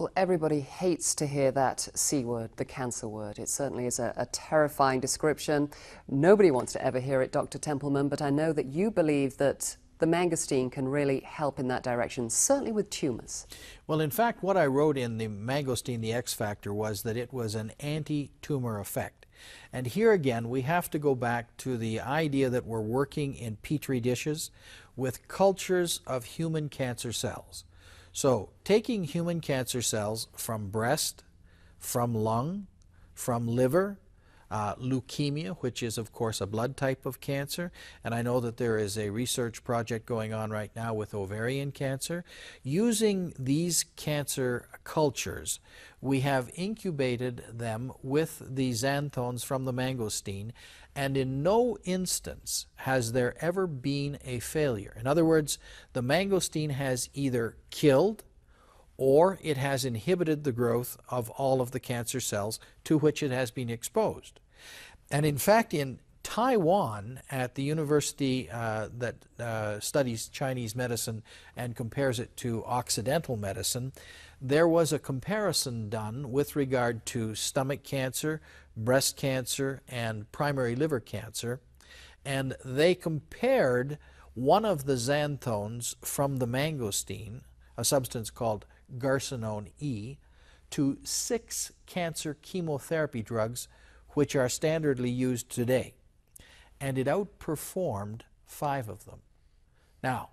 Well, everybody hates to hear that C word, the cancer word. It certainly is a terrifying description. Nobody wants to ever hear it, Dr. Templeman, but I know that you believe that the mangosteen can really help in that direction, certainly with tumours. Well, in fact, what I wrote in the Mangosteen, the X Factor, was that it was an anti-tumor effect. And here again, we have to go back to the idea that we're working in petri dishes with cultures of human cancer cells. So, taking human cancer cells from breast, from lung, from liver, leukemia, which is of course a blood type of cancer, and I know that there is a research project going on right now with ovarian cancer. Using these cancer cultures, we have incubated them with the xanthones from the mangosteen, and in no instance has there ever been a failure. In other words, the mangosteen has either killed or it has inhibited the growth of all of the cancer cells to which it has been exposed. And in fact, in Taiwan, at the university that studies Chinese medicine and compares it to Occidental medicine, there was a comparison done with regard to stomach cancer, breast cancer, and primary liver cancer, and they compared one of the xanthones from the mangosteen, a substance called garcinone E, to 6 cancer chemotherapy drugs which are standardly used today, and it outperformed 5 of them. Now,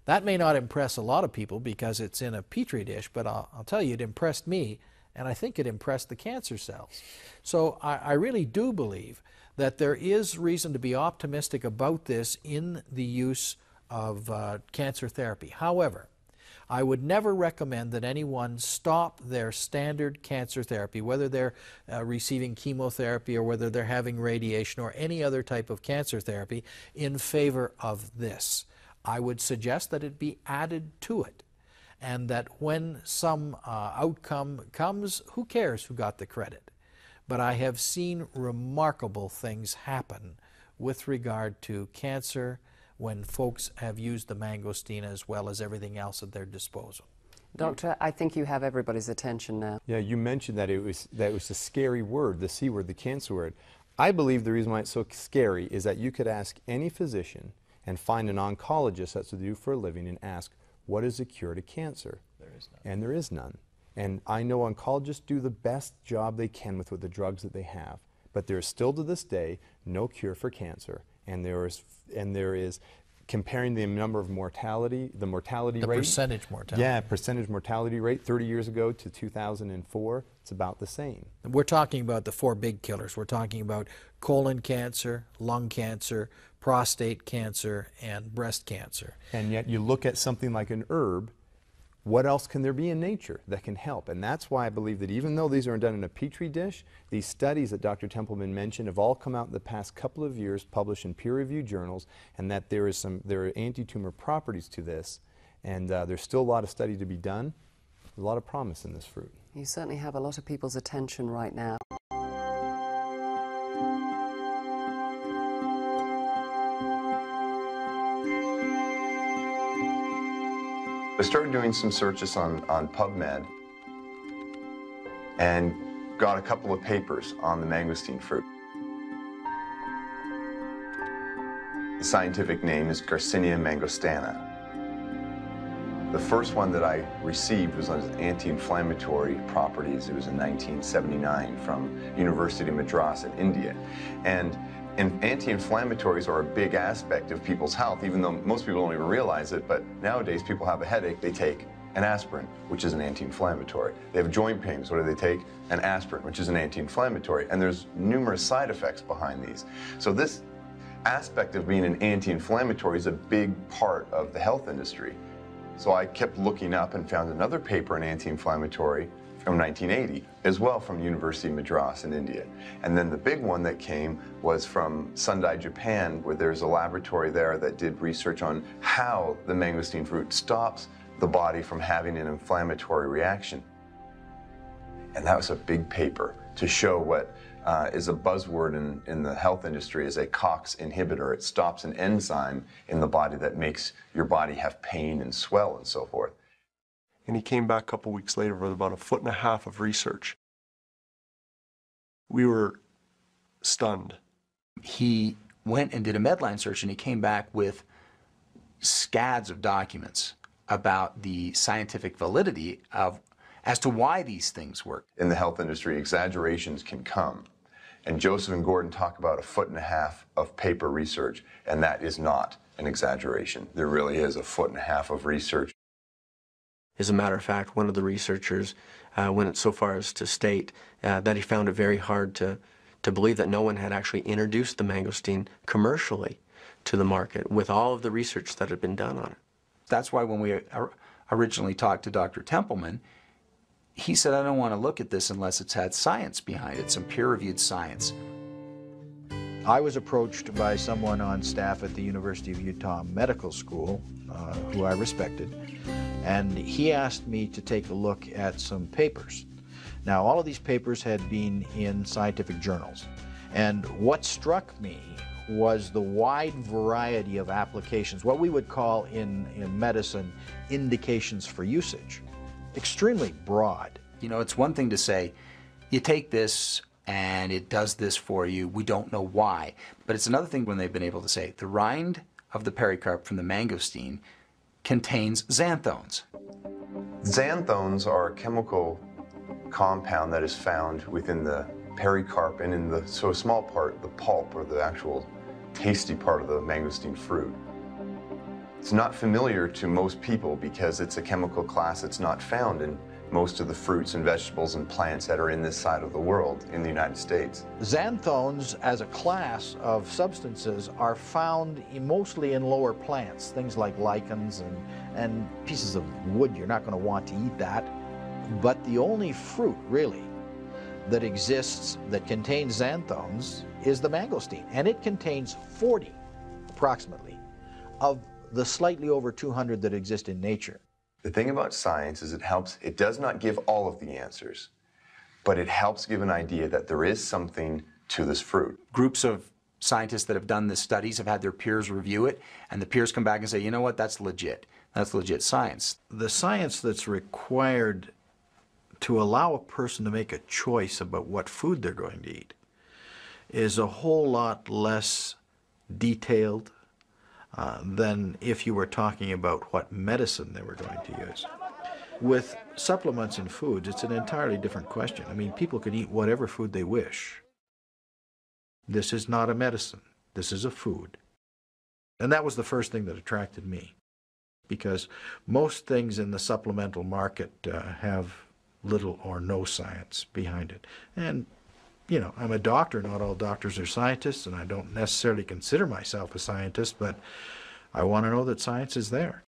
that may not impress a lot of people because it's in a petri dish, but I'll tell you, it impressed me, and I think it impressed the cancer cells. So I really do believe that there is reason to be optimistic about this in the use of cancer therapy. However, I would never recommend that anyone stop their standard cancer therapy, whether they're receiving chemotherapy or whether they're having radiation or any other type of cancer therapy, in favor of this. I would suggest that it be added to it, and that when some outcome comes, who cares who got the credit? But I have seen remarkable things happen with regard to cancer when folks have used the mangosteen as well as everything else at their disposal. Doctor, I think you have everybody's attention now. Yeah, you mentioned that it was a scary word, the C word, the cancer word. I believe the reason why it's so scary is that you could ask any physician and find an oncologist, that's what they do for a living, and ask, what is the cure to cancer? There is none. And there is none. And I know oncologists do the best job they can with the drugs that they have, but there is still to this day no cure for cancer. And there is comparing the number of mortality, the mortality rate. The percentage mortality. Yeah, percentage mortality rate 30 years ago to 2004, it's about the same. We're talking about the 4 big killers. We're talking about colon cancer, lung cancer, prostate cancer, and breast cancer. And yet you look at something like an herb, what else can there be in nature that can help? And that's why I believe that even though these are done in a petri dish, these studies that Dr. Templeman mentioned have all come out in the past couple of years, published in peer-reviewed journals, and that there are anti-tumor properties to this, and there's still a lot of study to be done. There's a lot of promise in this fruit. You certainly have a lot of people's attention right now. I started doing some searches on PubMed and got a couple of papers on the mangosteen fruit. The scientific name is Garcinia mangostana. The first one that I received was on its anti-inflammatory properties. It was in 1979 from University of Madras in India. And anti-inflammatories are a big aspect of people's health, even though most people don't even realize it, but nowadays people have a headache, they take an aspirin, which is an anti-inflammatory. They have joint pains, what do they take? An aspirin, which is an anti-inflammatory, and there's numerous side effects behind these. So this aspect of being an anti-inflammatory is a big part of the health industry. So I kept looking up and found another paper on anti-inflammatory from 1980, as well from University of Madras in India. And then the big one that came was from Sundai, Japan, where there's a laboratory there that did research on how the mangosteen fruit stops the body from having an inflammatory reaction. And that was a big paper to show what is a buzzword in the health industry is a COX inhibitor. It stops an enzyme in the body that makes your body have pain and swell and so forth. And he came back a couple weeks later with about 1.5 feet of research. We were stunned. He went and did a Medline search, and he came back with scads of documents about the scientific validity of as to why these things work. In the health industry, exaggerations can come. And Joseph and Gordon talk about 1.5 feet of paper research, and that is not an exaggeration. There really is 1.5 feet of research. As a matter of fact, one of the researchers went so far as to state that he found it very hard to believe that no one had actually introduced the mangosteen commercially to the market with all of the research that had been done on it. That's why when we originally talked to Dr. Templeman, he said, I don't want to look at this unless it's had science behind it, some peer-reviewed science. I was approached by someone on staff at the University of Utah Medical School, who I respected, and he asked me to take a look at some papers. Now, all of these papers had been in scientific journals, and what struck me was the wide variety of applications, what we would call in medicine indications for usage. Extremely broad. You know, it's one thing to say, you take this and it does this for you, we don't know why. But it's another thing when they've been able to say, the rind of the pericarp from the mangosteen contains xanthones. Xanthones are a chemical compound that is found within the pericarp and in the so small part, the pulp, or the actual tasty part of the mangosteen fruit. It's not familiar to most people because it's a chemical class that's not found in most of the fruits and vegetables and plants that are in this side of the world in the United States. Xanthones as a class of substances are found mostly in lower plants, things like lichens and pieces of wood. You're not going to want to eat that. But the only fruit, really, that exists that contains xanthones is the mangosteen, and it contains 40, approximately, of the slightly over 200 that exist in nature. The thing about science is it does not give all of the answers, but it helps give an idea that there is something to this fruit. Groups of scientists that have done the studies have had their peers review it, and the peers come back and say, you know what, that's legit. That's legit science. The science that's required to allow a person to make a choice about what food they're going to eat is a whole lot less detailed than if you were talking about what medicine they were going to use. With supplements in foods, it's an entirely different question. I mean, people can eat whatever food they wish. This is not a medicine. This is a food. And that was the first thing that attracted me, because most things in the supplemental market have little or no science behind it. And, you know, I'm a doctor. Not all doctors are scientists, and I don't necessarily consider myself a scientist, but I want to know that science is there.